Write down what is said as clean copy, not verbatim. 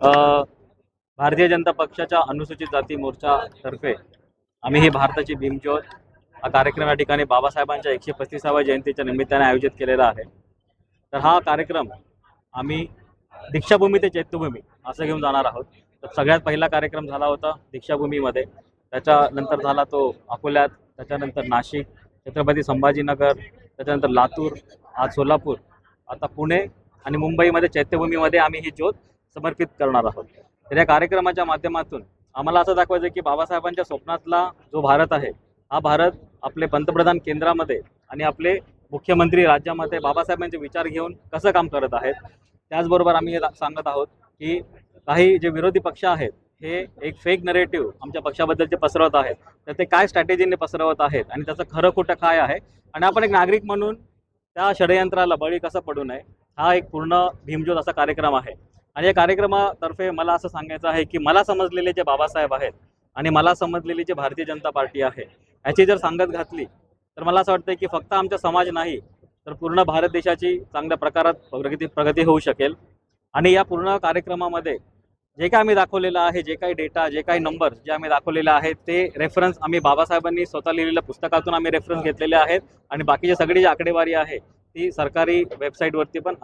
अ, भारतीय जनता पक्षाच्या अनुसूचित जाती मोर्चातर्फे आम्ही ही भारताची भीमज्योत हा कार्यक्रम या ठिकाणी बाबासाहेबांच्या 135व्या जयंतीच्या निमित्ताने आयोजित केलेला आहे. तर हा कार्यक्रम आम्ही दीक्षाभूमी ते चैत्यभूमी असं घेऊन जाणार आहोत. तर सगळ्यात पहिला कार्यक्रम झाला होता दीक्षाभूमीमध्ये, त्याच्यानंतर झाला तो अकोल्यात, त्याच्यानंतर नाशिक, छत्रपती संभाजीनगर, त्याच्यानंतर लातूर, आज सोलापूर, आता पुणे आणि मुंबईमध्ये चैत्यभूमीमध्ये आम्ही ही ज्योत समर्पित करणार आहोत. तर या कार्यक्रमाच्या माध्यमातून आम्हाला असं दाखवायचं की बाबासाहेबांच्या स्वप्नातला जो भारत आहे, हा भारत आपले पंतप्रधान केंद्रामध्ये आणि आपले मुख्यमंत्री राज्यामध्ये बाबासाहेबांचे विचार घेऊन कसं काम करत आहेत. त्याचबरोबर आम्ही हे सांगत आहोत की काही जे विरोधी पक्ष आहेत हे एक फेक नरेटिव्ह आमच्या पक्षाबद्दलचे पसरवत आहेत, तर ते काय स्ट्रॅटेजीने पसरवत आहेत आणि त्याचं खरं खोटं काय आहे आणि आपण एक नागरिक म्हणून त्या षडयंत्राला बळी कसं पडू नये, हा एक पूर्ण भीमज्योत असा कार्यक्रम आहे. आणि या कार्यक्रमातर्फे मला असं सांगायचं आहे की मला समजलेले जे बाबासाहेब आहेत आणि मला समजलेली जे भारतीय जनता पार्टी आहे, याची जर सांगत घातली तर मला असं वाटतं की फक्त आमचा समाज नाही तर पूर्ण भारत देशाची चांगल्या प्रकारात प्रगती होऊ शकेल. आणि या पूर्ण कार्यक्रमामध्ये जे काय आम्ही दाखवलेलं आहे, जे काही डेटा, जे काही नंबर जे आम्ही दाखवलेले आहेत, ते रेफरन्स आम्ही बाबासाहेबांनी स्वतः लिहिलेल्या पुस्तकातून आम्ही रेफरन्स घेतलेले आहेत आणि बाकीची सगळी जी आकडेवारी आहे ती सरकारी वेबसाईटवरती पण